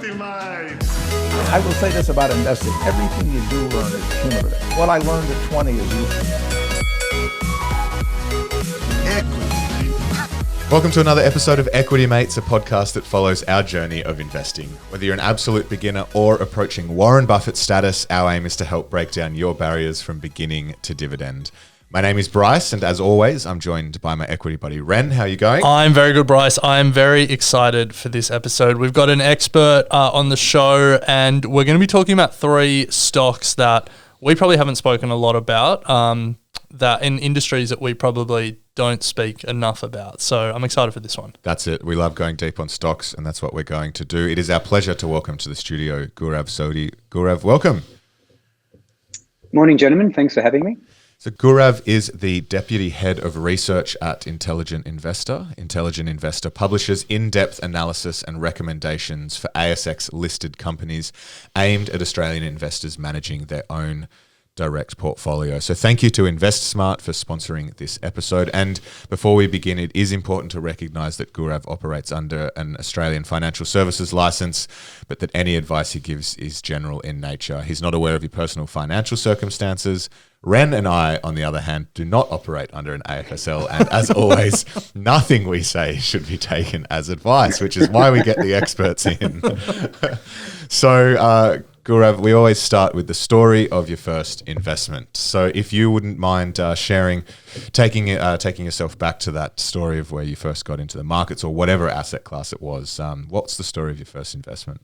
equity, mate. I will say this about investing. Everything you do learn is cumulative. What I learned at 20 is useful. Welcome to another episode of Equity Mates, a podcast that follows our journey of investing. Whether you're an absolute beginner or approaching Warren Buffett status, our aim is to help break down your barriers from beginning to dividend. My name is Bryce, and as always, I'm joined by my equity buddy, Ren. How are you going? I'm very good, Bryce. I'm very excited for this episode. We've got an expert on the show, and we're going to be talking about three stocks that we probably haven't spoken a lot about, that in industries that we probably don't speak enough about. So I'm excited for this one. That's it. We love going deep on stocks, and that's what we're going to do. It is our pleasure to welcome to the studio Gaurav Sodhi. Gaurav, welcome. Morning, gentlemen. Thanks for having me. So Gaurav is the Deputy Head of Research at Intelligent Investor. Intelligent Investor publishes in-depth analysis and recommendations for ASX-listed companies aimed at Australian investors managing their own direct portfolio. So thank you to InvestSMART for sponsoring this episode. And before we begin, it is important to recognise that Gaurav operates under an Australian financial services licence, but that any advice he gives is general in nature. He's not aware of your personal financial circumstances. Ren and I, on the other hand, do not operate under an AFSL, and as always, nothing we say should be taken as advice, which is why we get the experts in. So, Gaurav, we always start with the story of your first investment. So if you wouldn't mind sharing, taking yourself back to that story of where you first got into the markets or whatever asset class it was, what's the story of your first investment?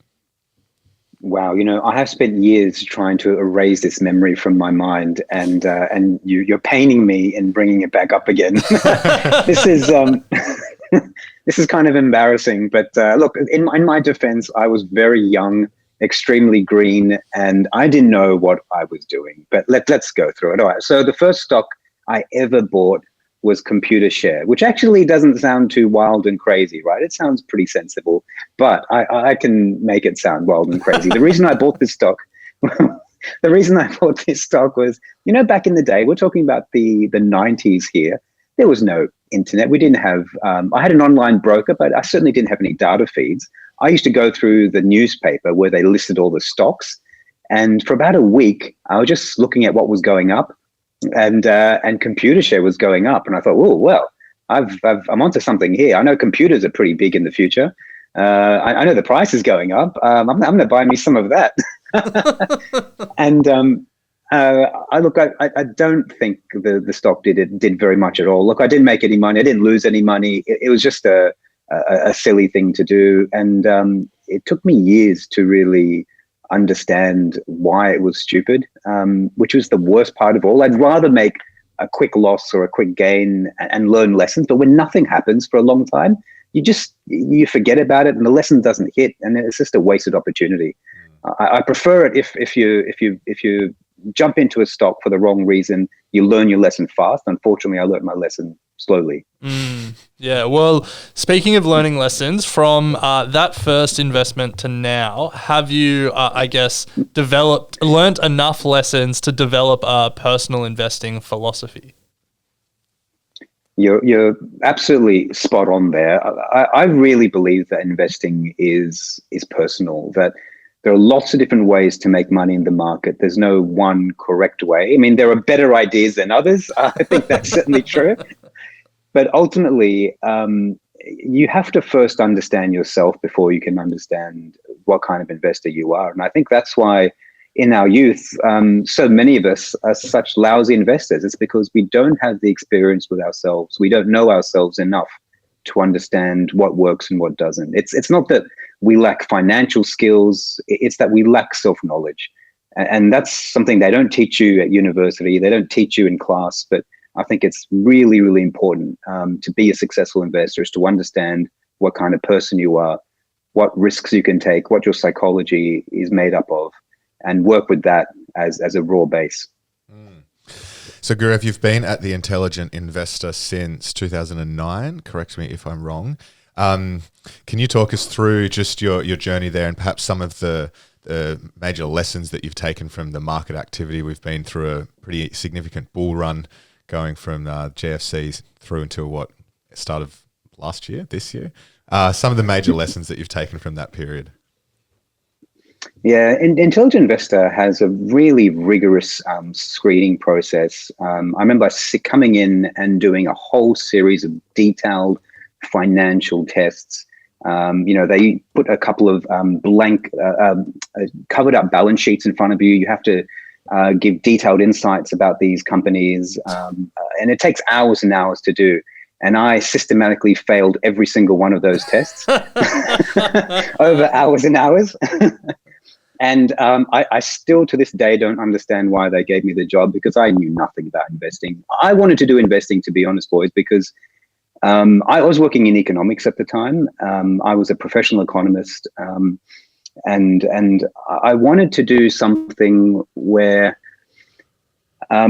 Wow, I have spent years trying to erase this memory from my mind, and you're paining me and bringing it back up again. This is this is kind of embarrassing, but look, in my defense, I was very young, extremely green, and I didn't know what I was doing. But let's go through it. All right. So the first stock I ever bought was Computershare, which actually doesn't sound too wild and crazy, right? It sounds pretty sensible, but I can make it sound wild and crazy. The reason I bought this stock, was, back in the day, we're talking about the 90s here. There was no internet. We didn't have, I had an online broker, but I certainly didn't have any data feeds. I used to go through the newspaper where they listed all the stocks. And for about a week, I was just looking at what was going up, and Computershare was going up. And I thought, oh, well, I'm onto something here. I know computers are pretty big in the future. I know the price is going up. I'm going to buy me some of that. And I don't think the stock did very much at all. Look, I didn't make any money. I didn't lose any money. It was just a silly thing to do. And it took me years to really understand why it was stupid, which was the worst part of all. I'd rather make a quick loss or a quick gain and learn lessons. But when nothing happens for a long time, you forget about it and the lesson doesn't hit, and it's just a wasted opportunity. I prefer it if you jump into a stock for the wrong reason, you learn your lesson fast. Unfortunately, I learned my lesson slowly. Yeah, well, speaking of learning lessons, from that first investment to now, have you, learnt enough lessons to develop a personal investing philosophy? You're absolutely spot on there. I really believe that investing is personal, that there are lots of different ways to make money in the market. There's no one correct way. I mean, there are better ideas than others. I think that's certainly true. But ultimately, you have to first understand yourself before you can understand what kind of investor you are. And I think that's why in our youth, so many of us are such lousy investors. It's because we don't have the experience with ourselves. We don't know ourselves enough to understand what works and what doesn't. It's not that we lack financial skills. It's that we lack self-knowledge. And that's something they don't teach you at university. They don't teach you in class. But I think it's really, really important to be a successful investor, is to understand what kind of person you are, what risks you can take, what your psychology is made up of, and work with that as a raw base. So Gaurav, you've been at the Intelligent Investor since 2009. Correct me if I'm wrong. Can you talk us through just your journey there and perhaps some of the major lessons that you've taken from the market activity? We've been through a pretty significant bull run going from GFC through until what, start of this year? Some of the major lessons that you've taken from that period. Yeah, Intelligent Investor has a really rigorous screening process. I remember coming in and doing a whole series of detailed financial tests. They put a couple of blank, covered up balance sheets in front of you. You have to give detailed insights about these companies, and it takes hours and hours to do. And I systematically failed every single one of those tests over hours and hours. And I still to this day don't understand why they gave me the job, because I knew nothing about investing. I wanted to do investing, to be honest, boys, because I was working in economics at the time. I was a professional economist, and I wanted to do something where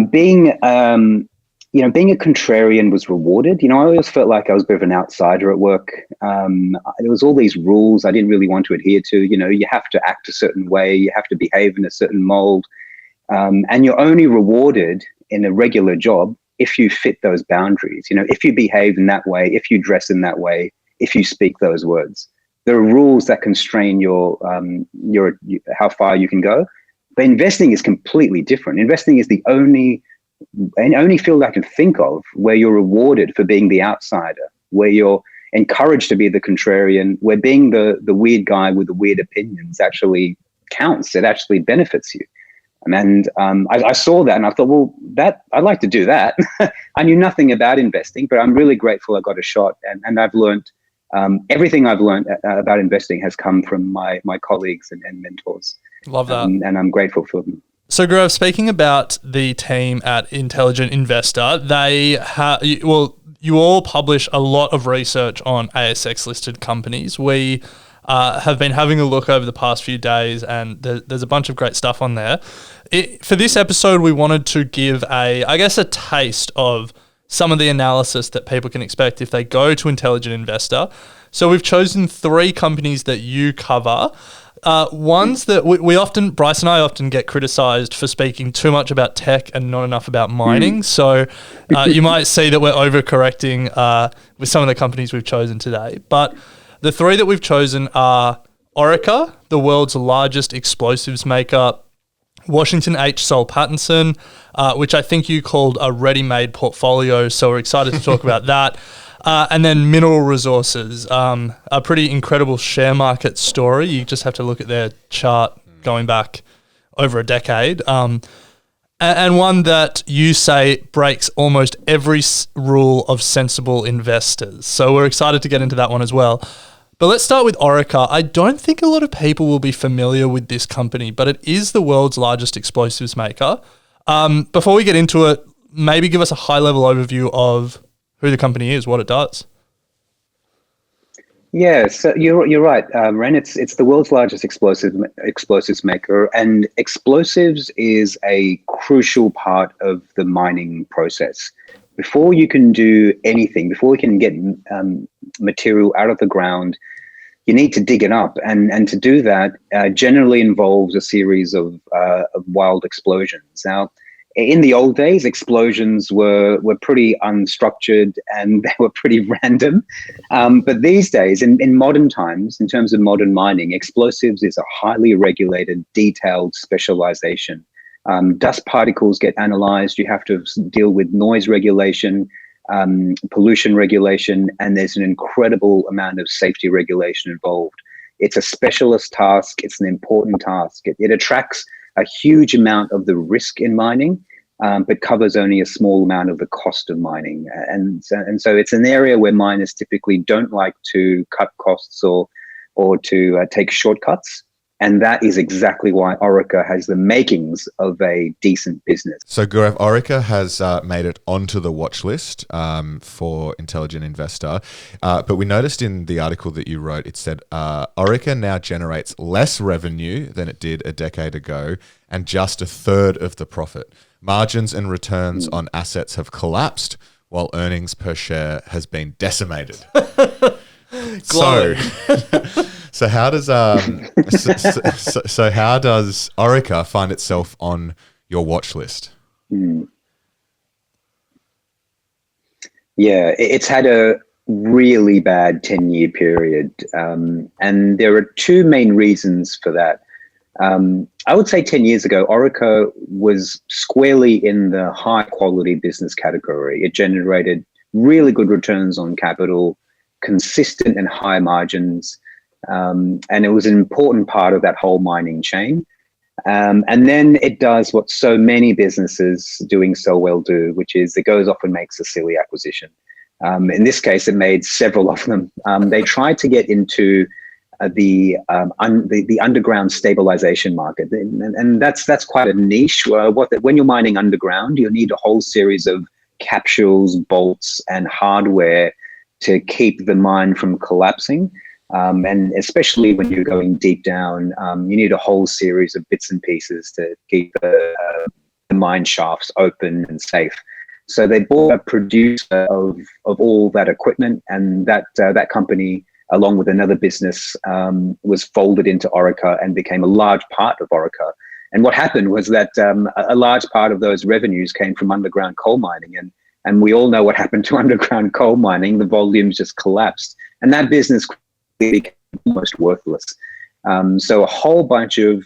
being a contrarian was rewarded. I always felt like I was a bit of an outsider at work. There was all these rules I didn't really want to adhere to. You have to act a certain way, you have to behave in a certain mold, and you're only rewarded in a regular job if you fit those boundaries. If you behave in that way, if you dress in that way, if you speak those words. There are rules that constrain your how far you can go. But investing is completely different. Investing is the only field I can think of where you're rewarded for being the outsider, where you're encouraged to be the contrarian, where being the weird guy with the weird opinions actually counts. It actually benefits you. And I saw that and I thought, well, I'd like to do that. I knew nothing about investing, but I'm really grateful I got a shot, and I've learned everything I've learned about investing has come from my colleagues and mentors. Love that. And I'm grateful for them. So, Gaurav, speaking about the team at Intelligent Investor, you all publish a lot of research on ASX-listed companies. We have been having a look over the past few days, and there's a bunch of great stuff on there. For this episode, we wanted to give a taste of some of the analysis that people can expect if they go to Intelligent Investor. So we've chosen 3 companies that you cover. Ones that Bryce and I often get criticized for speaking too much about tech and not enough about mining. So you might see that we're overcorrecting with some of the companies we've chosen today. But the 3 that we've chosen are Orica, the world's largest explosives maker; Washington H. Soul Pattinson, which I think you called a ready-made portfolio, so we're excited to talk about that. And then Mineral Resources, a pretty incredible share market story. You just have to look at their chart going back over a decade. And one that you say breaks almost every rule of sensible investors. So we're excited to get into that one as well. But let's start with Orica. I don't think a lot of people will be familiar with this company, but it is the world's largest explosives maker. Before we get into it, maybe give us a high-level overview of who the company is, what it does. Yeah, so you're right, Ren. It's the world's largest explosives maker, and explosives is a crucial part of the mining process. Before you can do anything, before you can get material out of the ground, you need to dig it up, and to do that generally involves a series of wild explosions. Now, in the old days, explosions were pretty unstructured and they were pretty random. But these days, in modern times, in terms of modern mining, explosives is a highly regulated, detailed specialization. Dust particles get analyzed. You have to deal with noise regulation, pollution regulation, and there's an incredible amount of safety regulation involved. It's a specialist task. It's an important task. It attracts a huge amount of the risk in mining, but covers only a small amount of the cost of mining. And so it's an area where miners typically don't like to cut costs or to take shortcuts. And that is exactly why Orica has the makings of a decent business. So, Gaurav, Orica has made it onto the watch list for Intelligent Investor. But we noticed in the article that you wrote, it said Orica now generates less revenue than it did a decade ago and just a third of the profit. Margins and returns on assets have collapsed while earnings per share has been decimated. So how does how does Orica find itself on your watch list? Yeah, it's had a really bad 10-year period, and there are 2 main reasons for that. I would say 10 years ago, Orica was squarely in the high quality business category. It generated really good returns on capital, consistent and high margins, and it was an important part of that whole mining chain. And then it does what so many businesses doing so well do, which is it goes off and makes a silly acquisition. In this case, it made several of them. They tried to get into the underground stabilization market, and that's quite a niche. When you're mining underground, you need a whole series of capsules, bolts, and hardware to keep the mine from collapsing. And especially when you're going deep down, you need a whole series of bits and pieces to keep the mine shafts open and safe. So they bought a producer of all that equipment, and that company, along with another business, was folded into Orica and became a large part of Orica. And what happened was that a large part of those revenues came from underground coal mining. And we all know what happened to underground coal mining. The volumes just collapsed. And that business became almost worthless. So a whole bunch of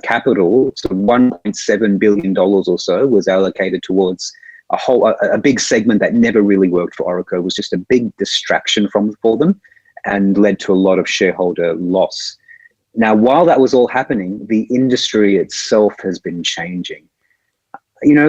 capital, so $1.7 billion or so, was allocated towards a big segment that never really worked for Orica. It was just a big distraction for them and led to a lot of shareholder loss. Now, while that was all happening, the industry itself has been changing.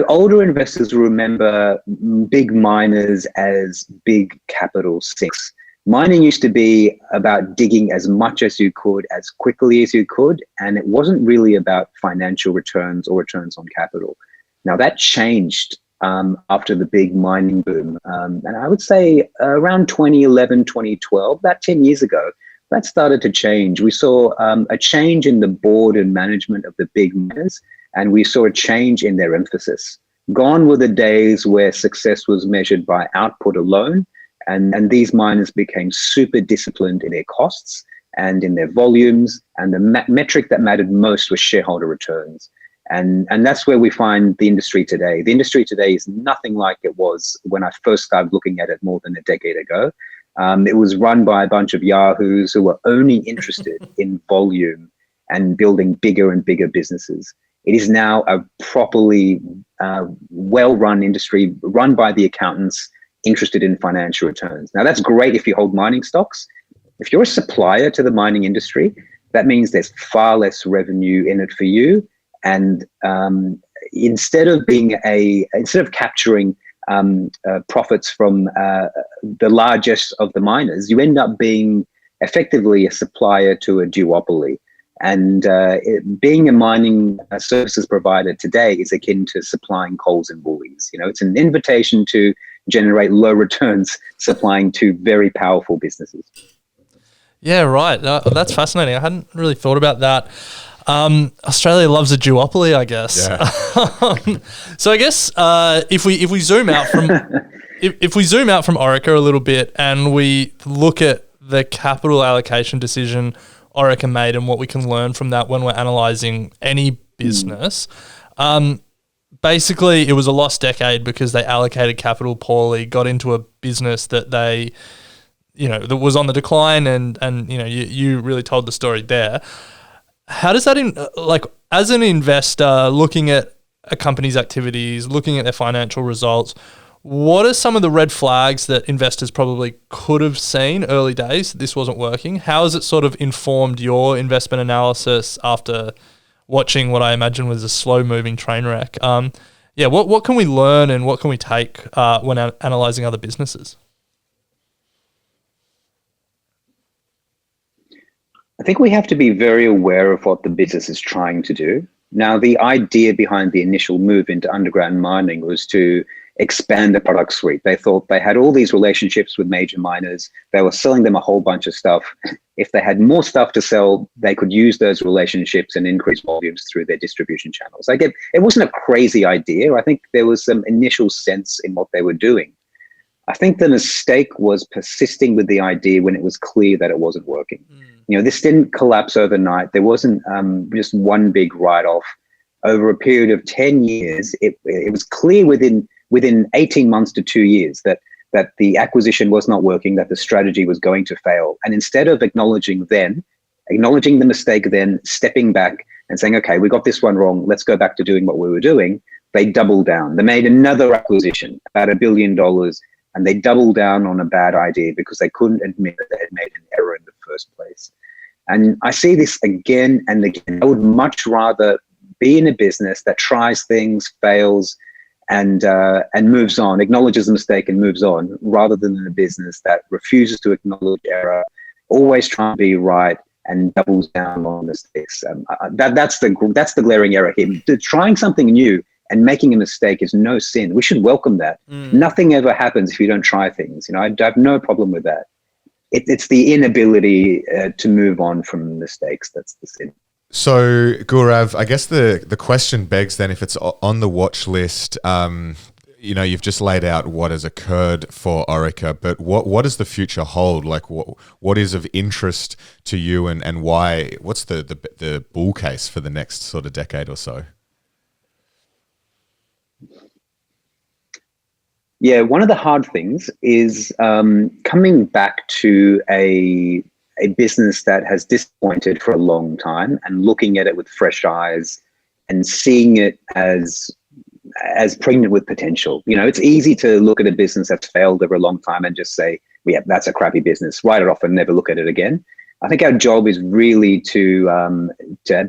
Older investors remember big miners as big capital sinks. Mining used to be about digging as much as you could, as quickly as you could, and it wasn't really about financial returns or returns on capital. Now, that changed after the big mining boom. And I would say around 2011, 2012, about 10 years ago, that started to change. We saw a change in the board and management of the big miners, and we saw a change in their emphasis. Gone were the days where success was measured by output alone, and these miners became super disciplined in their costs and in their volumes, and the metric that mattered most was shareholder returns. And that's where we find the industry today. The industry today is nothing like it was when I first started looking at it more than a decade ago. It was run by a bunch of yahoos who were only interested in volume and building bigger and bigger businesses. It is now a properly well-run industry run by the accountants interested in financial returns. Now, that's great if you hold mining stocks. If you're a supplier to the mining industry, that means there's far less revenue in it for you. And instead of capturing profits from the largest of the miners, you end up being effectively a supplier to a duopoly. And being a mining services provider today is akin to supplying coals and bullies. It's an invitation to generate low returns, supplying to very powerful businesses. Yeah, right. That's fascinating. I hadn't really thought about that. Australia loves a duopoly, I guess. Yeah. So I guess if we zoom out from if we zoom out from Orica a little bit and we look at the capital allocation decision Orica made and what we can learn from that when we're analysing any business. Basically, it was a lost decade because they allocated capital poorly, got into a business that they, that was on the decline, and you really told the story there. How does that, as an investor looking at a company's activities, looking at their financial results, what are some of the red flags that investors probably could have seen early days that this wasn't working? How has it sort of informed your investment analysis after watching what I imagine was a slow-moving train wreck? What can we learn and what can we take when analysing other businesses? I think we have to be very aware of what the business is trying to do. Now, the idea behind the initial move into underground mining was to expand the product suite. They thought they had all these relationships with major miners. They were selling them a whole bunch of stuff. If they had more stuff to sell, they could use those relationships and increase volumes through their distribution channels. It wasn't a crazy idea. I think there was some initial sense in what they were doing. I think the mistake was persisting with the idea when it was clear that it wasn't working. This didn't collapse overnight. There wasn't just one big write-off. Over a period of 10 years, it was clear within 18 months to 2 years that the acquisition was not working, that the strategy was going to fail. And instead of acknowledging then acknowledging the mistake, then stepping back and saying, okay, we got this one wrong. Let's go back to doing what we were doing. They doubled down. They made another acquisition, about $1 billion, and they doubled down on a bad idea because they couldn't admit that they had made an error in the first place. And I see this again and again. I would much rather be in a business that tries things, fails, and moves on, acknowledges the mistake and moves on, rather than in a business that refuses to acknowledge error, always trying to be right, and doubles down on mistakes. That's the glaring error here. Trying something new and making a mistake is no sin. We should welcome that. Nothing ever happens if you don't try things. I have no problem with that. It's the inability to move on from mistakes that's the sin. So, Gaurav, I guess the question begs then, if it's on the watch list, you've just laid out what has occurred for Orica, but what does the future hold? Like, what is of interest to you, and why? What's the bull case for the next sort of decade or so? Yeah, one of the hard things is coming back to a business that has disappointed for a long time and looking at it with fresh eyes and seeing it as pregnant with potential. It's easy to look at a business that's failed over a long time and just say, yeah, that's a crappy business, write it off and never look at it again. I think our job is really to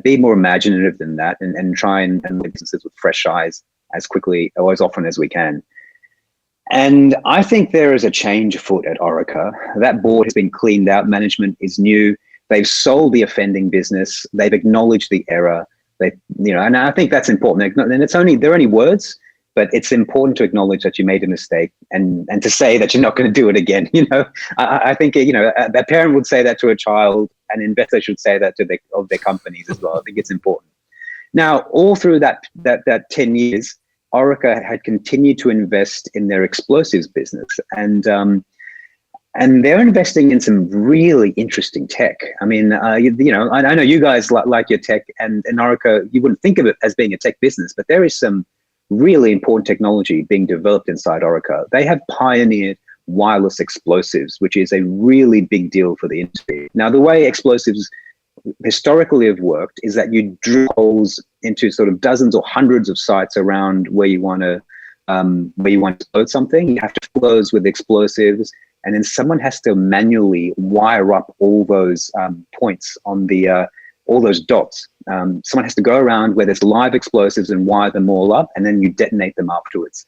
be more imaginative than that and try and look at businesses with fresh eyes as quickly or as often as we can. And I think there is a change afoot at Orica. That board has been cleaned out. Management is new. They've sold the offending business. They've acknowledged the error. And I think that's important. And they're only words, but it's important to acknowledge that you made a mistake and to say that you're not going to do it again. I think a parent would say that to a child, an investor should say that to their companies as well. I think it's important. Now, all through that 10 years, Orica had continued to invest in their explosives business, and they're investing in some really interesting tech. I mean, I know you guys like your tech, and Orica, you wouldn't think of it as being a tech business, but there is some really important technology being developed inside Orica. They have pioneered wireless explosives, which is a really big deal for the industry. Now, the way explosives historically have worked is that you drill holes into sort of dozens or hundreds of sites around where you want to explode something. You have to fill those with explosives, and then someone has to manually wire up all those points on all those dots. Someone has to go around where there's live explosives and wire them all up, and then you detonate them afterwards.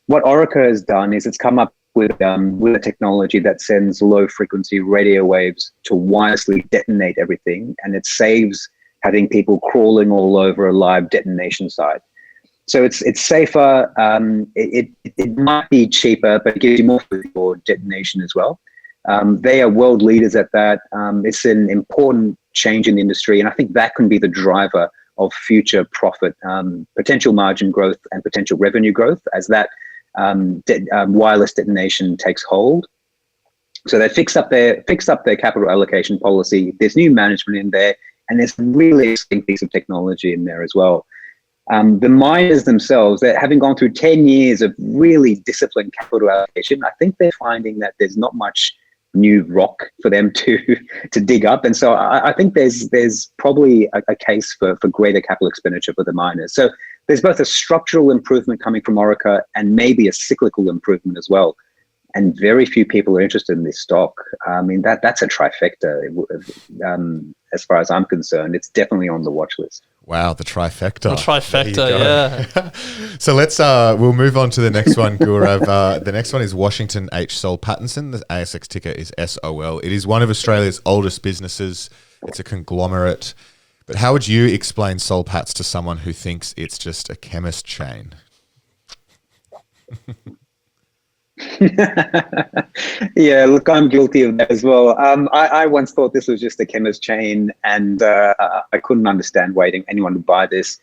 What Orica has done is it's come up with a technology that sends low frequency radio waves to wirelessly detonate everything, and it saves having people crawling all over a live detonation site. So it's safer. It might be cheaper, but it gives you more for your detonation as well. They are world leaders at that. It's an important change in the industry, and I think that can be the driver of future profit, potential margin growth, and potential revenue growth as that wireless detonation takes hold. So they fixed up their capital allocation policy. There's new management in there, and there's a really interesting piece of technology in there as well. The miners themselves, they're having gone through 10 years of really disciplined capital allocation. I think they're finding that there's not much new rock for them to dig up, and so I think there's probably a case for greater capital expenditure for the miners. So there's both a structural improvement coming from Orica and maybe a cyclical improvement as well. And very few people are interested in this stock. I mean, that's a trifecta. As far as I'm concerned, it's definitely on the watch list. Wow, the trifecta. The trifecta, yeah. So we'll move on to the next one, Gaurav. The next one is Washington H. Soul Pattinson. The ASX ticker is SOL. It is one of Australia's oldest businesses. It's a conglomerate. But how would you explain Soul Pats to someone who thinks it's just a chemist chain? Yeah, look, I'm guilty of that as well. I once thought this was just a chemist chain, and I couldn't understand why anyone would buy this.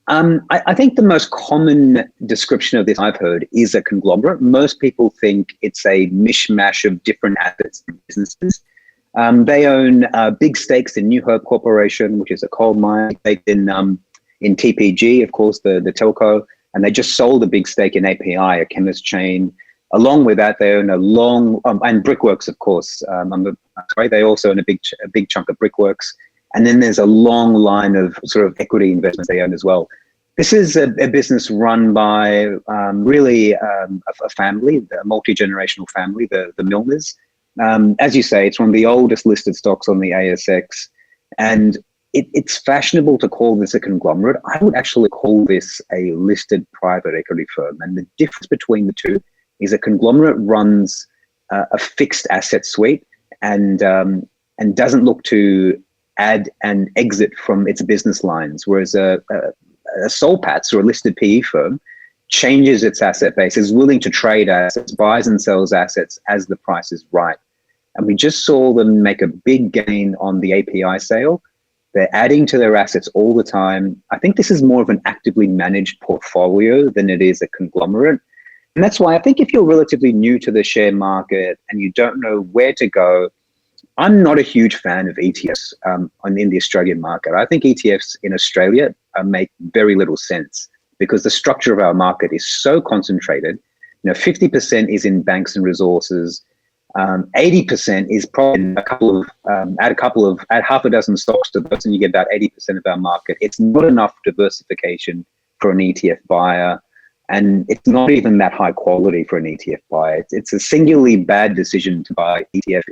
I think the most common description of this I've heard is a conglomerate. Most people think it's a mishmash of different assets and businesses. They own big stakes in New Hope Corporation, which is a coal mine, staked in TPG, of course, the telco, and they just sold a big stake in API, a chemist chain. Along with that, they own a long and Brickworks, of course. They also own a big chunk of Brickworks, and then there's a long line of sort of equity investments they own as well. This is a business run by really a family, a multi-generational family, the Millners. As you say, it's one of the oldest listed stocks on the ASX, and it's fashionable to call this a conglomerate. I would actually call this a listed private equity firm, and the difference between the two is a conglomerate runs a fixed asset suite and doesn't look to add and exit from its business lines, whereas a Soul Patts or a listed PE firm changes its asset base, is willing to trade assets, buys and sells assets as the price is right. And we just saw them make a big gain on the API sale. They're adding to their assets all the time. I think this is more of an actively managed portfolio than it is a conglomerate. And that's why I think if you're relatively new to the share market and you don't know where to go, I'm not a huge fan of ETFs in the Australian market. I think ETFs in Australia make very little sense because the structure of our market is so concentrated. 50% is in banks and resources. 80% is probably add half a dozen stocks to those, and you get about 80% of our market. It's not enough diversification for an ETF buyer, and it's not even that high quality for an ETF buyer. It's a singularly bad decision to buy ETF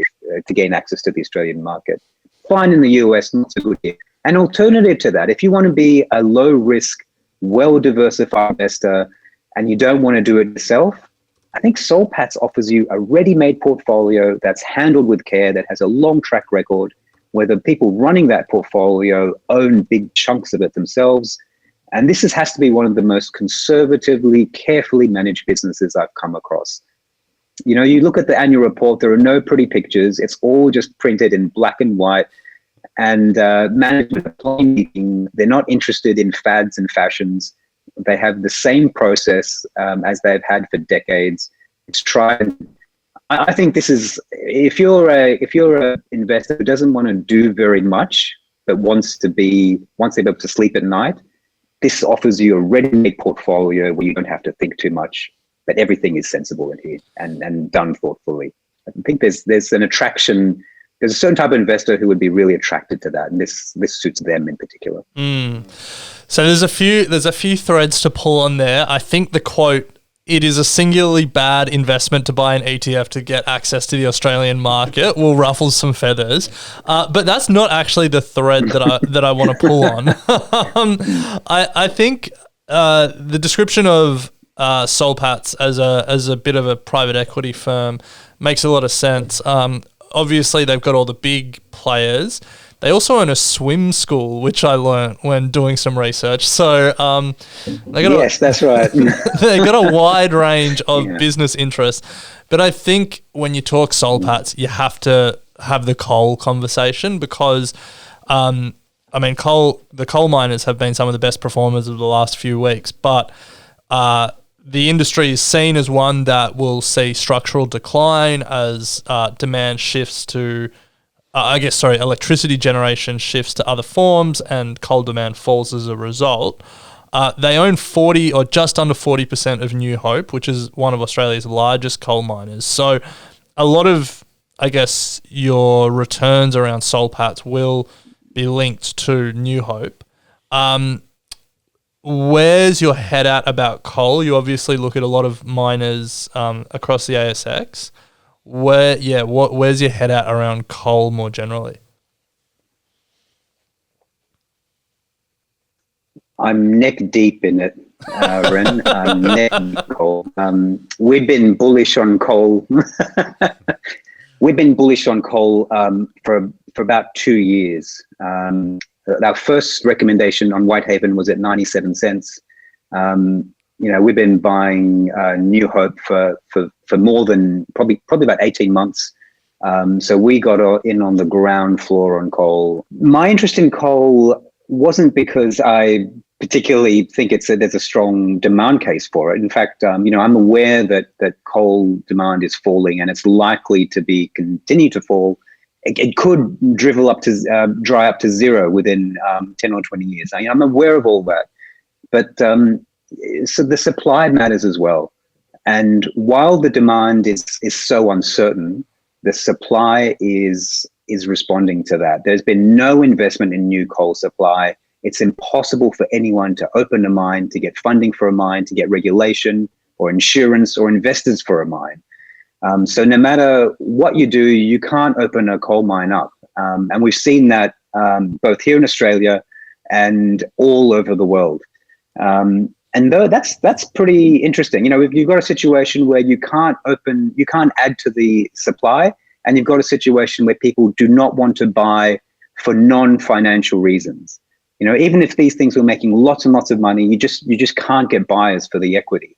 to gain access to the Australian market. Fine in the US, not so good here. An alternative to that, if you want to be a low risk, well diversified investor, and you don't want to do it yourself, I think Soul Patts offers you a ready-made portfolio that's handled with care, that has a long track record, where the people running that portfolio own big chunks of it themselves. And this has to be one of the most conservatively, carefully managed businesses I've come across. You look at the annual report, there are no pretty pictures. It's all just printed in black and white. And management are plain meeting. They're not interested in fads and fashions. They have the same process as they've had for decades. It's tried. I think this is, if you're a investor who doesn't want to do very much, but wants to be able to sleep at night, this offers you a ready-made portfolio where you don't have to think too much, but everything is sensible in here and done thoughtfully. I think there's an attraction. There's a certain type of investor who would be really attracted to that, and this suits them in particular. So there's a few threads to pull on there. I think the quote, "It is a singularly bad investment to buy an ETF to get access to the Australian market," will ruffle some feathers. But that's not actually the thread that I want to pull on. I think the description of Soul Patts as a bit of a private equity firm makes a lot of sense. Obviously, they've got all the big players. They also own a swim school, which I learned when doing some research. So that's right. They've got a wide range of business interests. But I think when you talk Soul Patts, you have to have the coal conversation because, the coal miners have been some of the best performers of the last few weeks. But the industry is seen as one that will see structural decline as demand shifts to electricity generation shifts to other forms and coal demand falls as a result. They own 40 or just under 40% of New Hope, which is one of Australia's largest coal miners. So a lot of, your returns around Soul Patts will be linked to New Hope. Where's your head at about coal? You obviously look at a lot of miners across the ASX. Where's your head at around coal more generally? I'm neck deep in it, Ren. I'm neck deep coal. We've been bullish on coal. We've been bullish on coal for about 2 years. Our first recommendation on Whitehaven was at 97 cents. We've been buying New Hope for more than probably about 18 months. So we got in on the ground floor on coal. My interest in coal wasn't because I particularly think there's a strong demand case for it. In fact, I'm aware that coal demand is falling and it's likely to continue to fall. It could dry up to zero within 10 or 20 years. I'm aware of all that, but so the supply matters as well. And while the demand is so uncertain, the supply is responding to that. There's been no investment in new coal supply. It's impossible for anyone to open a mine, to get funding for a mine, to get regulation or insurance or investors for a mine. So no matter what you do, you can't open a coal mine up. And we've seen that both here in Australia and all over the world. And though that's pretty interesting. If you've got a situation where you can't add to the supply, and you've got a situation where people do not want to buy for non-financial reasons. Even if these things were making lots and lots of money, you just can't get buyers for the equity.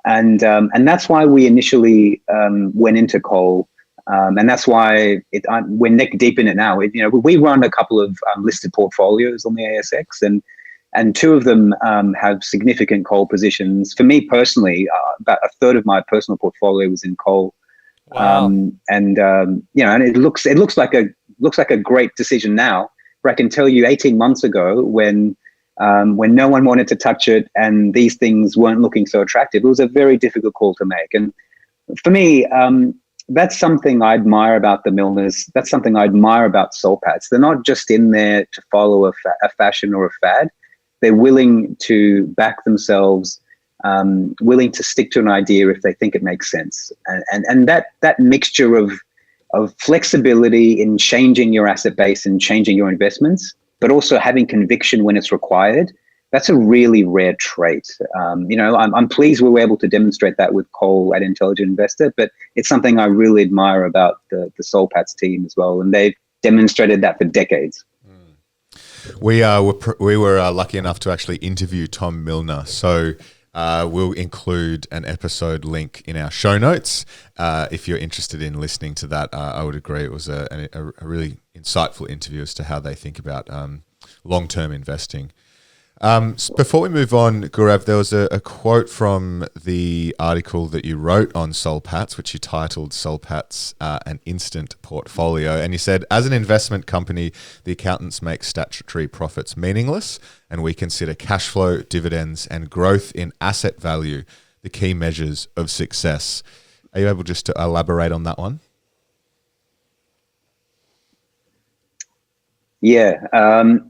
And that's why we initially went into coal, and that's why we're neck deep in it now. We run a couple of listed portfolios on the ASX, and two of them have significant coal positions. For me personally, about a third of my personal portfolio was in coal. Wow. And it looks like a great decision now. But I can tell you, 18 months ago, when no one wanted to touch it and these things weren't looking so attractive, it was a very difficult call to make. And for me, that's something I admire about the Millners. That's something I admire about Soul Patts. They're not just in there to follow a fashion or a fad. They're willing to back themselves, willing to stick to an idea if they think it makes sense. And that mixture of flexibility in changing your asset base and changing your investments, but also having conviction when it's required, that's a really rare trait. I'm pleased we were able to demonstrate that with coal at Intelligent Investor, but it's something I really admire about the Soul Patts team as well. And they've demonstrated that for decades. We were lucky enough to actually interview Tom Millner. So we'll include an episode link in our show notes. If you're interested in listening to that, I would agree it was a really insightful interview as to how they think about long-term investing. Before we move on, Gaurav, there was a quote from the article that you wrote on Soul Patts, which you titled Soul Patts, an Instant Portfolio. And you said, as an investment company, the accountants make statutory profits meaningless, and we consider cash flow, dividends, and growth in asset value the key measures of success. Are you able just to elaborate on that one? Yeah,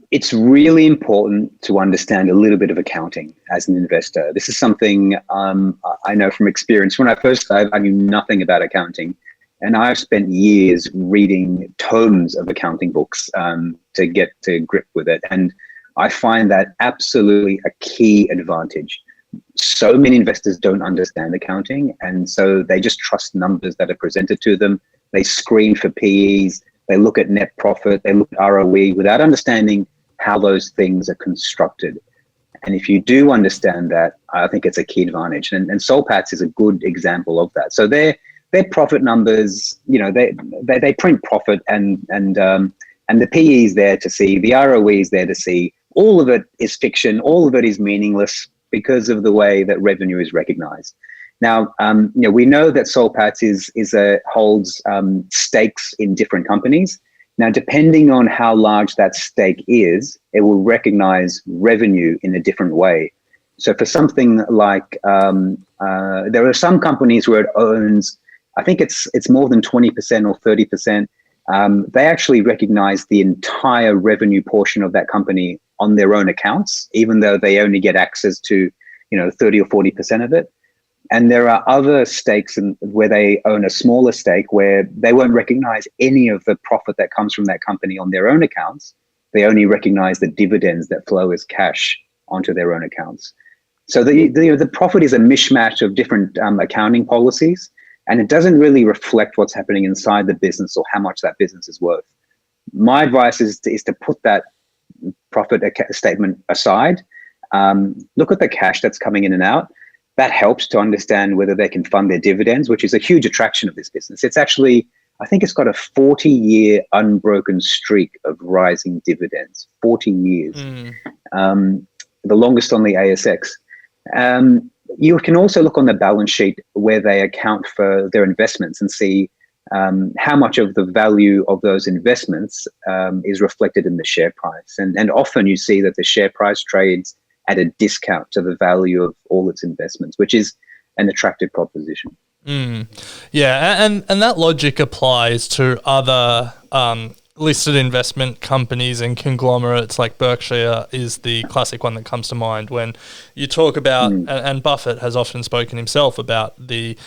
it's really important to understand a little bit of accounting as an investor. This is something I know from experience. When I first started, I knew nothing about accounting, and I've spent years reading tomes of accounting books to get to grip with it. And I find that absolutely a key advantage. So many investors don't understand accounting, and so they just trust numbers that are presented to them. They screen for PEs. They look at net profit, they look at ROE without understanding how those things are constructed. And if you do understand that, I think it's a key advantage. And Soul Patts is a good example of that. So their profit numbers, they print profit and the PE is there to see, the ROE is there to see. All of it is fiction, all of it is meaningless because of the way that revenue is recognized. Now, we know that Soul Patts holds stakes in different companies. Now, depending on how large that stake is, it will recognize revenue in a different way. So for something like, there are some companies where it owns, I think it's more than 20% or 30%. They actually recognize the entire revenue portion of that company on their own accounts, even though they only get access to, 30 or 40% of it. And there are other stakes where they own a smaller stake where they won't recognize any of the profit that comes from that company on their own accounts. They only recognize the dividends that flow as cash onto their own accounts. So the profit is a mishmash of different accounting policies, and it doesn't really reflect what's happening inside the business or how much that business is worth. My advice is to put that profit statement aside. Look at the cash that's coming in and out. That helps to understand whether they can fund their dividends, which is a huge attraction of this business. It's actually, I think it's got a 40-year unbroken streak of rising dividends, 40 years, the longest on the ASX. You can also look on the balance sheet where they account for their investments and see how much of the value of those investments is reflected in the share price. And often you see that the share price trades at a discount to the value of all its investments, which is an attractive proposition. Yeah, and that logic applies to other listed investment companies and conglomerates. Like Berkshire is the classic one that comes to mind when you talk about, and Buffett has often spoken himself about the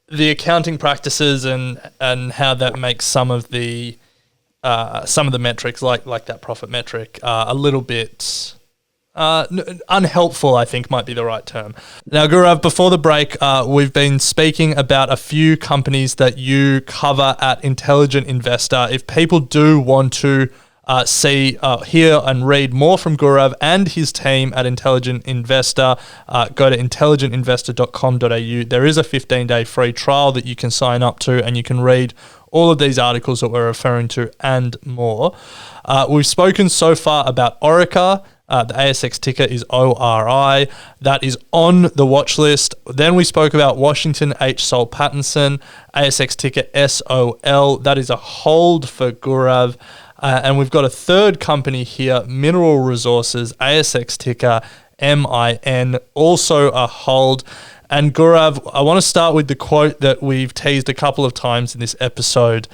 accounting practices and how that makes some of the metrics like that profit metric a little bit unhelpful, I think might be the right term. Now, Gaurav, before the break, we've been speaking about a few companies that you cover at Intelligent Investor. If people do want to hear and read more from Gaurav and his team at Intelligent Investor, go to intelligentinvestor.com.au. There is a 15-day free trial that you can sign up to, and you can read all of these articles that we're referring to and more. We've spoken so far about Orica. The ASX ticker is ORI. That is on the watch list. Then we spoke about Washington H. Soul Pattinson, ASX ticker SOL. That is a hold for Gaurav. And we've got a third company here, Mineral Resources, ASX ticker MIN, also a hold. And Gaurav, I want to start with the quote that we've teased a couple of times in this episode.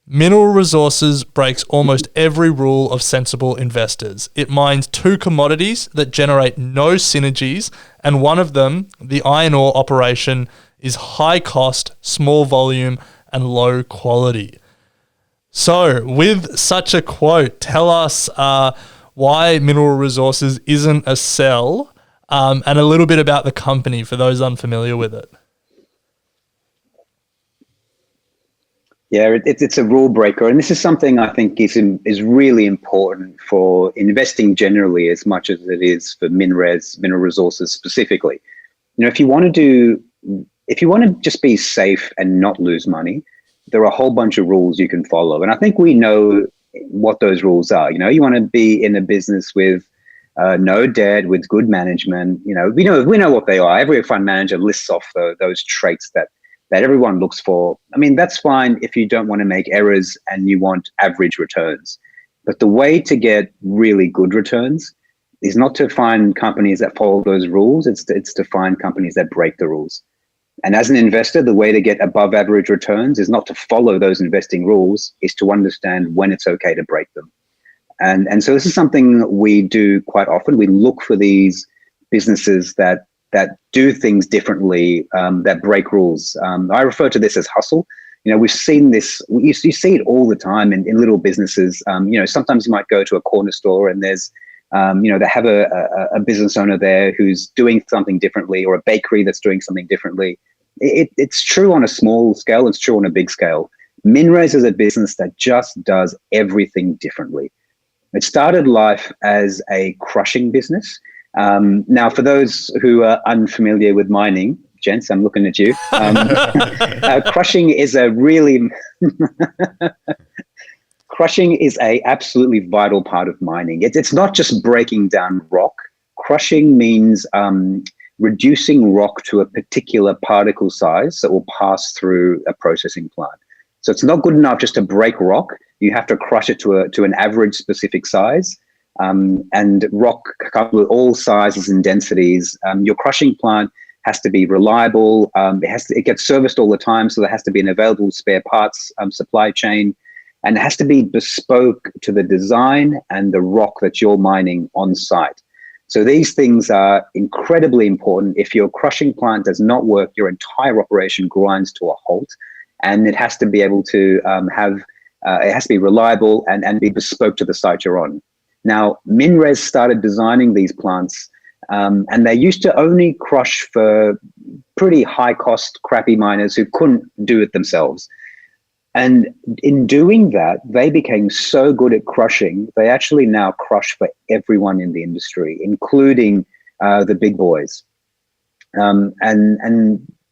Mineral Resources breaks almost every rule of sensible investors. It mines two commodities that generate no synergies, and one of them, the iron ore operation, is high cost, small volume, and low quality. So, with such a quote, tell us why Mineral Resources isn't a sell, and a little bit about the company for those unfamiliar with it. Yeah, it's a rule breaker, and this is something I think is really important for investing generally as much as it is for mineral resources specifically. You know, if you want to just be safe and not lose money, there are a whole bunch of rules you can follow, and I think we know what those rules are. You know, you want to be in a business with no debt, with good management. You know, we know what they are. Every fund manager lists off those traits that everyone looks for. I mean, that's fine if you don't want to make errors and you want average returns. But the way to get really good returns is not to find companies that follow those rules. It's to find companies that break the rules. And as an investor, the way to get above average returns is not to follow those investing rules, is to understand when it's okay to break them. And so this is something we do quite often. We look for these businesses that do things differently, that break rules. I refer to this as hustle. You know, we've seen this, you see it all the time in little businesses. You know, sometimes you might go to a corner store and there's, you know, they have a business owner there who's doing something differently, or a bakery that's doing something differently. It's true on a small scale, it's true on a big scale. MinRes is a business that just does everything differently. It started life as a crushing business. Now, for those who are unfamiliar with mining, gents, I'm looking at you. Crushing is crushing is a absolutely vital part of mining. It's not just breaking down rock. Crushing means reducing rock to a particular particle size that will pass through a processing plant. So it's not good enough just to break rock. You have to crush it to an average specific size. And rock comes with all sizes and densities. Your crushing plant has to be reliable. It gets serviced all the time, so there has to be an available spare parts supply chain, and it has to be bespoke to the design and the rock that you're mining on site. So these things are incredibly important. If your crushing plant does not work, your entire operation grinds to a halt, and it has to be able to it has to be reliable and be bespoke to the site you're on. Now, MinRes started designing these plants, and they used to only crush for pretty high-cost, crappy miners who couldn't do it themselves. And in doing that, they became so good at crushing, they actually now crush for everyone in the industry, including the big boys. And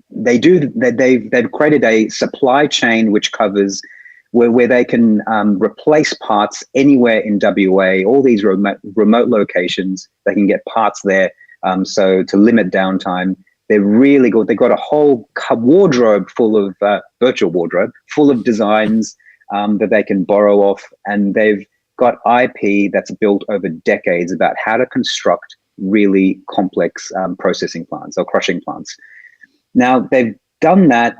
they've created a supply chain which covers where they can replace parts anywhere in WA, all these remote locations. They can get parts there, so to limit downtime. They're really good. They've got a whole wardrobe full of virtual wardrobe full of designs that they can borrow off, and they've got IP that's built over decades about how to construct really complex processing plants or crushing plants. Now, they've done that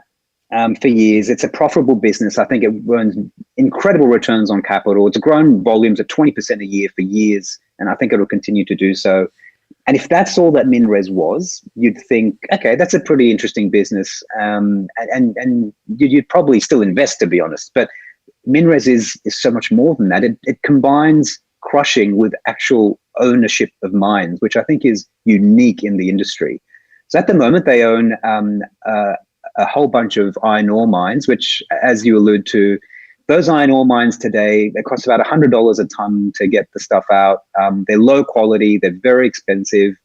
for years. It's a profitable business. I think it earns incredible returns on capital. It's grown volumes at 20% a year for years, and I think it'll continue to do so. And if that's all that MinRes was, you'd think, okay, that's a pretty interesting business, and you'd probably still invest, to be honest. But MinRes is so much more than that. It combines crushing with actual ownership of mines, which I think is unique in the industry. So at the moment, they own a whole bunch of iron ore mines, which, as you allude to, those iron ore mines today, they cost about $100 a ton to get the stuff out. They're low quality, they're very expensive.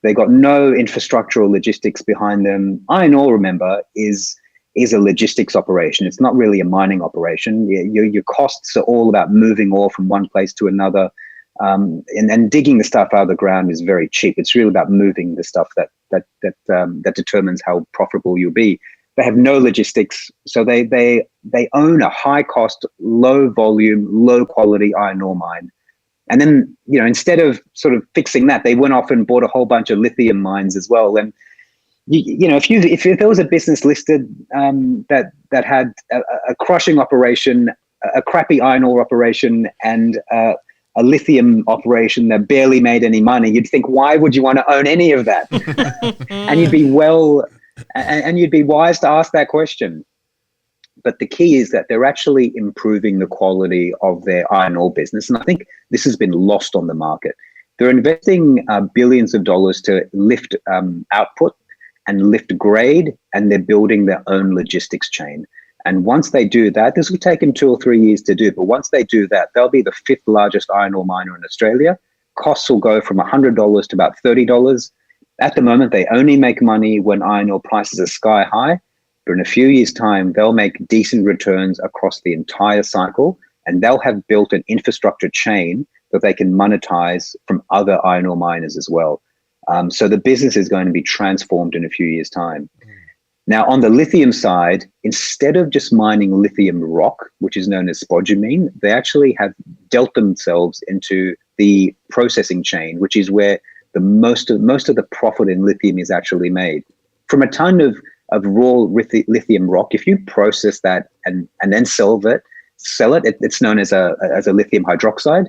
They've got no infrastructure or logistics behind them. Iron ore, remember, is a logistics operation. It's not really a mining operation. Your costs are all about moving ore from one place to another. And digging the stuff out of the ground is very cheap. It's really about moving the stuff that determines how profitable you'll be. They have no logistics, so they own a high cost, low volume, low quality iron ore mine. And then, instead of sort of fixing that, they went off and bought a whole bunch of lithium mines as well. And if there was a business listed that had a crushing operation, a crappy iron ore operation, and a lithium operation that barely made any money, you'd think, why would you want to own any of that? And you'd be wise to ask that question. But the key is that they're actually improving the quality of their iron ore business. And I think this has been lost on the market. They're investing billions of dollars to lift output and lift grade, and they're building their own logistics chain. And once they do that, this will take them 2 or 3 years to do, but once they do that, they'll be the 5th largest iron ore miner in Australia. Costs will go from $100 to about $30. At the moment, they only make money when iron ore prices are sky high, but in a few years' time, they'll make decent returns across the entire cycle, and they'll have built an infrastructure chain that they can monetize from other iron ore miners as well. So the business is going to be transformed in a few years' time. Now, on the lithium side, instead of just mining lithium rock, which is known as spodumene, they actually have dealt themselves into the processing chain, which is where the most of the profit in lithium is actually made. From a ton of raw lithium rock, if you process that and then sell it, it's known as a lithium hydroxide,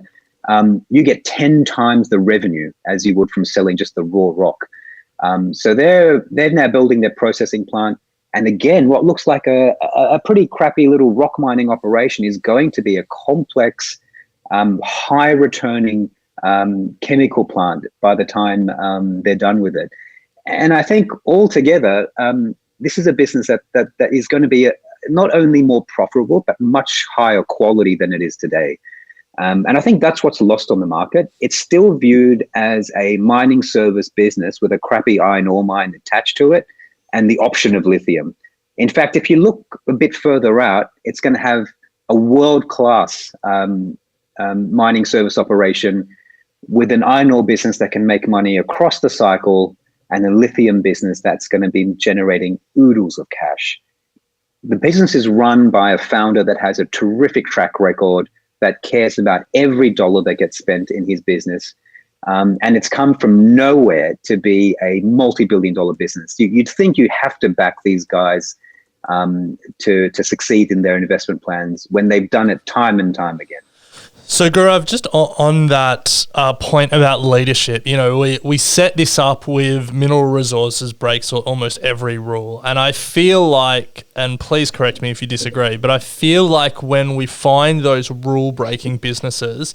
you get 10 times the revenue as you would from selling just the raw rock. So they're now building their processing plant. And again, what looks like a pretty crappy little rock mining operation is going to be a complex, high returning chemical plant by the time they're done with it. And I think altogether, this is a business that is going to be not only more profitable, but much higher quality than it is today. And I think that's what's lost on the market. It's still viewed as a mining service business with a crappy iron ore mine attached to it and the option of lithium. In fact, if you look a bit further out, it's going to have a world-class mining service operation with an iron ore business that can make money across the cycle and a lithium business that's going to be generating oodles of cash. The business is run by a founder that has a terrific track record, that cares about every dollar that gets spent in his business. And it's come from nowhere to be a multi-billion-dollar business. You'd think you have to back these guys to succeed in their investment plans when they've done it time and time again. So Gaurav, just on that point about leadership, we set this up with Mineral Resources breaks almost every rule. And I feel like, and please correct me if you disagree, but I feel like when we find those rule-breaking businesses,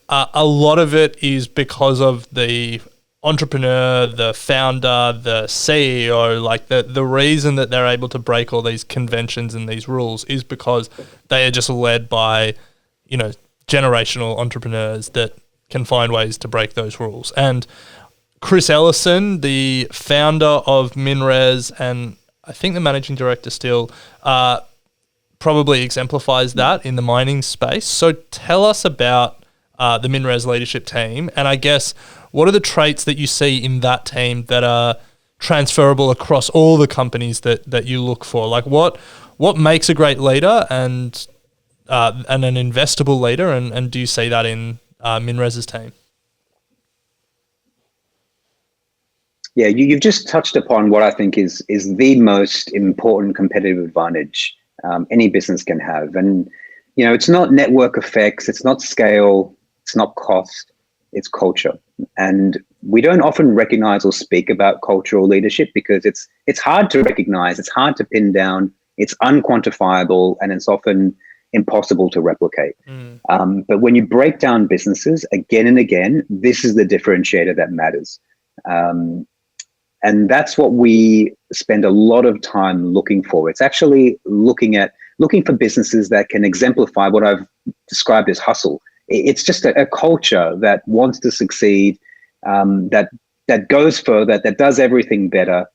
a lot of it is because of the entrepreneur, the founder, the CEO. Like the reason that they're able to break all these conventions and these rules is because they are just led by, generational entrepreneurs that can find ways to break those rules. And Chris Ellison, the founder of MinRes, and I think the managing director still, probably exemplifies that in the mining space. So tell us about the MinRes leadership team, and I guess what are the traits that you see in that team that are transferable across all the companies that you look for? Like what makes a great leader and an investable leader, and do you see that in MinRes's team? Yeah, you've just touched upon what I think is the most important competitive advantage any business can have. And, it's not network effects, it's not scale, it's not cost, it's culture. And we don't often recognize or speak about cultural leadership because it's hard to recognize, it's hard to pin down, it's unquantifiable, and it's often impossible to replicate. But when you break down businesses again and again, this is the differentiator that matters. And that's what we spend a lot of time looking for. It's actually looking for businesses that can exemplify what I've described as hustle. It's just a culture that wants to succeed, that goes further, that does everything better.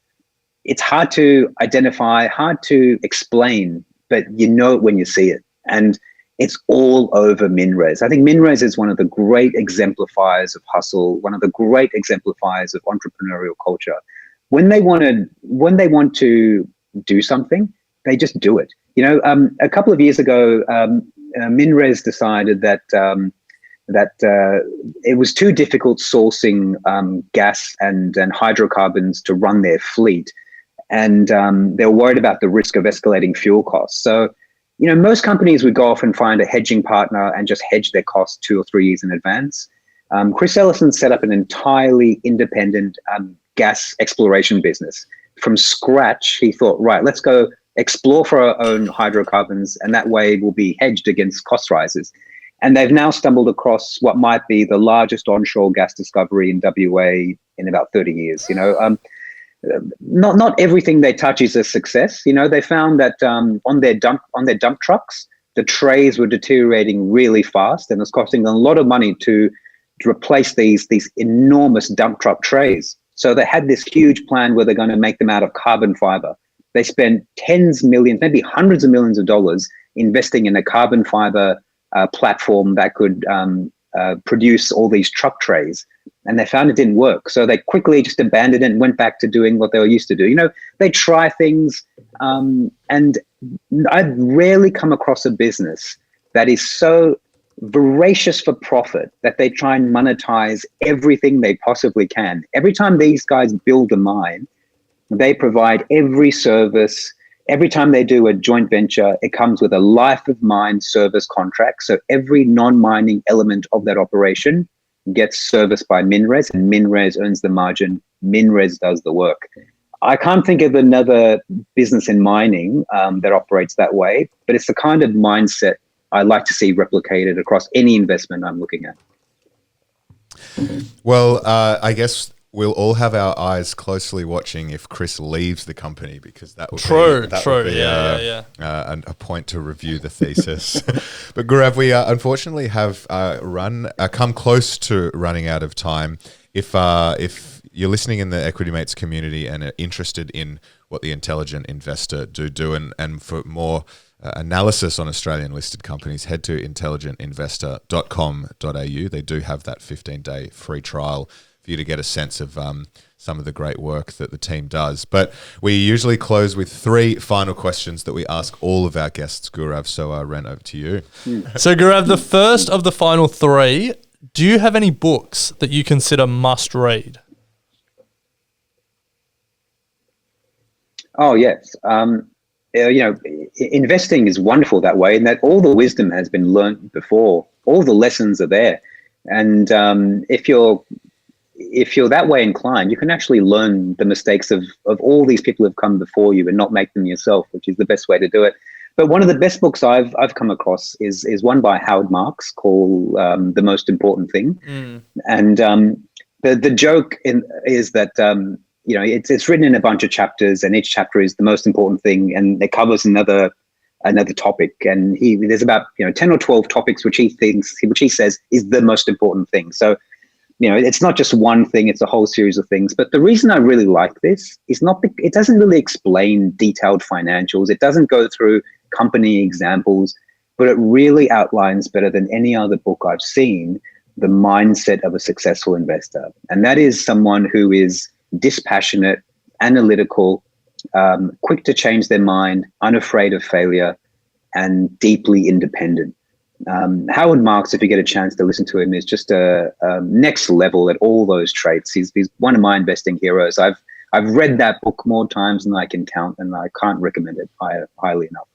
It's hard to identify, hard to explain, but you know it when you see it. And it's all over MinRes. I think MinRes is one of the great exemplifiers of hustle, one of the great exemplifiers of entrepreneurial culture. When they want to do something, they just do it. A couple of years ago, MinRes decided that it was too difficult sourcing gas and hydrocarbons to run their fleet, and they were worried about the risk of escalating fuel costs. So, most companies would go off and find a hedging partner and just hedge their costs 2 or 3 years in advance. Chris Ellison set up an entirely independent gas exploration business. From scratch, he thought, right, let's go explore for our own hydrocarbons, and that way we'll be hedged against cost rises. And they've now stumbled across what might be the largest onshore gas discovery in WA in about 30 years. Not everything they touch is a success. They found that on their dump trucks, the trays were deteriorating really fast, and it's costing them a lot of money to replace these enormous dump truck trays. So they had this huge plan where they're going to make them out of carbon fiber. They spent tens of millions, maybe hundreds of millions of dollars investing in a carbon fiber platform that could produce all these truck trays. And they found it didn't work. So they quickly just abandoned it and went back to doing what they were used to do. They try things. And I've rarely come across a business that is so voracious for profit that they try and monetize everything they possibly can. Every time these guys build a mine, they provide every service. Every time they do a joint venture, it comes with a life of mine service contract. So every non-mining element of that operation gets serviced by MinRes, and MinRes earns the margin. MinRes does the work. I can't think of another business in mining that operates that way, but it's the kind of mindset I like to see replicated across any investment I'm looking at. Well, I guess we'll all have our eyes closely watching if Chris leaves the company, because that would be a point to review the thesis. But Gaurav, we unfortunately have come close to running out of time. If you're listening in the Equity Mates community and are interested in what the Intelligent Investor do, and for more analysis on Australian listed companies, head to intelligentinvestor.com.au. They do have that 15-day free trial for you to get a sense of some of the great work that the team does. But we usually close with 3 final questions that we ask all of our guests, Gaurav. So Ren, over to you. So Gaurav, the first of the final 3, do you have any books that you consider must read? Oh, yes. Investing is wonderful that way, in that all the wisdom has been learned before. All the lessons are there. And if you're that way inclined, you can actually learn the mistakes of all these people who've come before you and not make them yourself, which is the best way to do it. But one of the best books I've come across is one by Howard Marks called The Most Important Thing. And the joke is that it's written in a bunch of chapters, and each chapter is the most important thing, and it covers another topic. And there's about 10 or 12 topics which he says is the most important thing. So it's not just one thing; it's a whole series of things. But the reason I really like this is it doesn't really explain detailed financials. It doesn't go through company examples, but it really outlines better than any other book I've seen the mindset of a successful investor, and that is someone who is dispassionate, analytical, quick to change their mind, unafraid of failure, and deeply independent. Howard Marks, if you get a chance to listen to him, is just a next level at all those traits. He's one of my investing heroes. I've read that book more times than I can count, and I can't recommend it highly enough.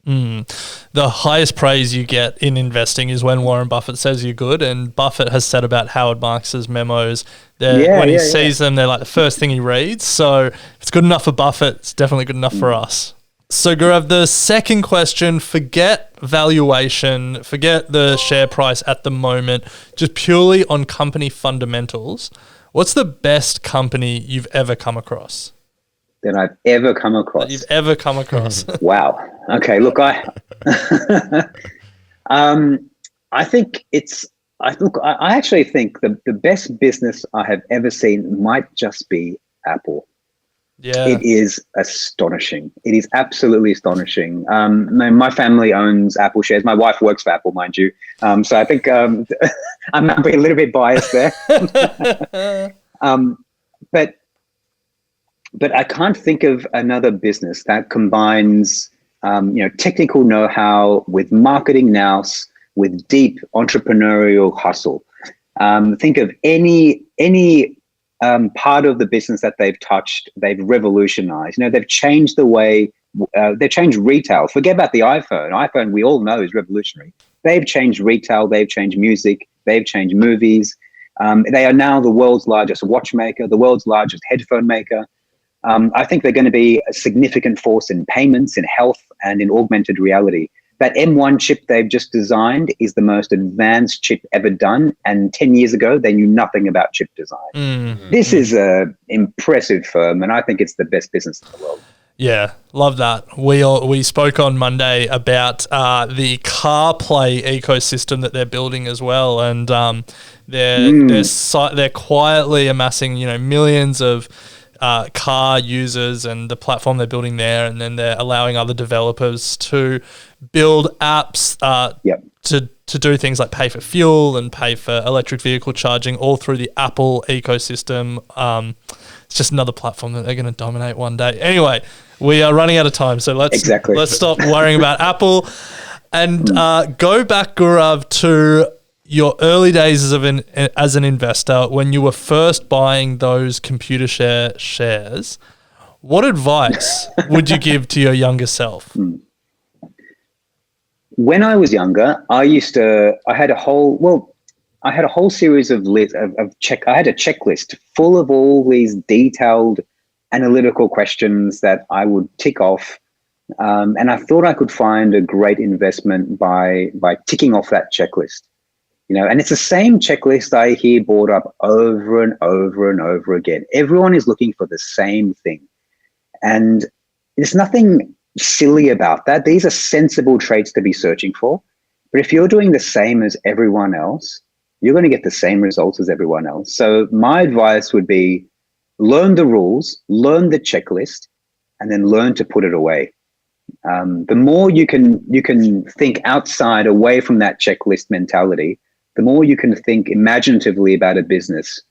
The highest praise you get in investing is when Warren Buffett says you're good, and Buffett has said about Howard Marks's memos that when he sees them, they're like the first thing he reads. So if it's good enough for Buffett, it's definitely good enough for us. So Gaurav, the second question, forget valuation, forget the share price at the moment, just purely on company fundamentals. What's the best company you've ever come across? That I've ever come across. That you've ever come across. Wow. Okay. Look, I think I actually think the best business I have ever seen might just be Apple. Yeah. It is astonishing. It is absolutely astonishing. My family owns Apple shares. My wife works for Apple, mind you. So I think I might be a little bit biased there. But I can't think of another business that combines technical know-how with marketing nous, with deep entrepreneurial hustle. Think of any part of the business that they've touched, they've revolutionized. They've changed the way, they've changed retail. Forget about the iPhone. iPhone, we all know, is revolutionary. They've changed retail, they've changed music, they've changed movies. They are now the world's largest watchmaker, the world's largest headphone maker. I think they're going to be a significant force in payments, in health, and in augmented reality. That M1 chip they've just designed is the most advanced chip ever done. And 10 years ago, they knew nothing about chip design. This is an impressive firm, and I think it's the best business in the world. Yeah, love that. We spoke on Monday about the CarPlay ecosystem that they're building as well, and they're quietly amassing millions of car users and the platform they're building there, and then they're allowing other developers to build apps to do things like pay for fuel and pay for electric vehicle charging, all through the Apple ecosystem. It's just another platform that they're going to dominate one day. Anyway, we are running out of time, so let's stop worrying about Apple and go back, Gaurav, to your early days as an investor, when you were first buying those computer shares. What advice would you give to your younger self? When I was younger, I had a whole series of I had a checklist full of all these detailed analytical questions that I would tick off. And I thought I could find a great investment by ticking off that checklist. And it's the same checklist I hear brought up over and over and over again. Everyone is looking for the same thing. And there's nothing silly about that. These are sensible traits to be searching for. But if you're doing the same as everyone else, you're going to get the same results as everyone else. So my advice would be learn the rules, learn the checklist, and then learn to put it away. The more you can think outside, away from that checklist mentality, the more you can think imaginatively about a business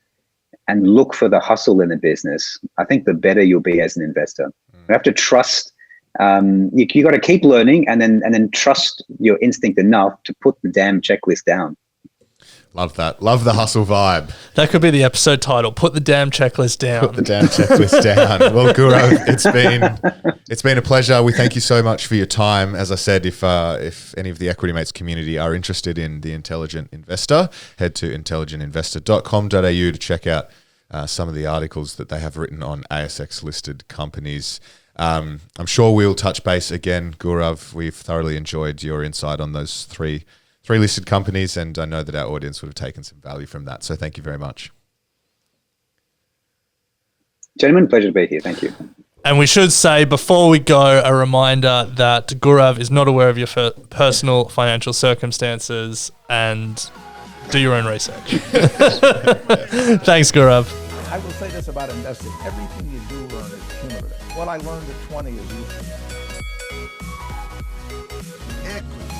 and look for the hustle in a business, I think the better you'll be as an investor. You have to trust. You got to keep learning and then trust your instinct enough to put the damn checklist down. Love that. Love the hustle vibe. That could be the episode title. Put the damn checklist down. Put the damn checklist down. Well, Gaurav, it's been a pleasure. We thank you so much for your time. As I said, if any of the Equity Mates community are interested in the Intelligent Investor, head to intelligentinvestor.com.au to check out some of the articles that they have written on ASX-listed companies. I'm sure we'll touch base again, Gaurav. We've thoroughly enjoyed your insight on those three listed companies, and I know that our audience would have taken some value from that. So thank you very much. Gentlemen, pleasure to be here. Thank you. And we should say, before we go, a reminder that Gaurav is not aware of your personal financial circumstances, and do your own research. Thanks, Gaurav. I will say this about investing. Everything you do learn is cumulative. What I learned at 20 is useful. Equity.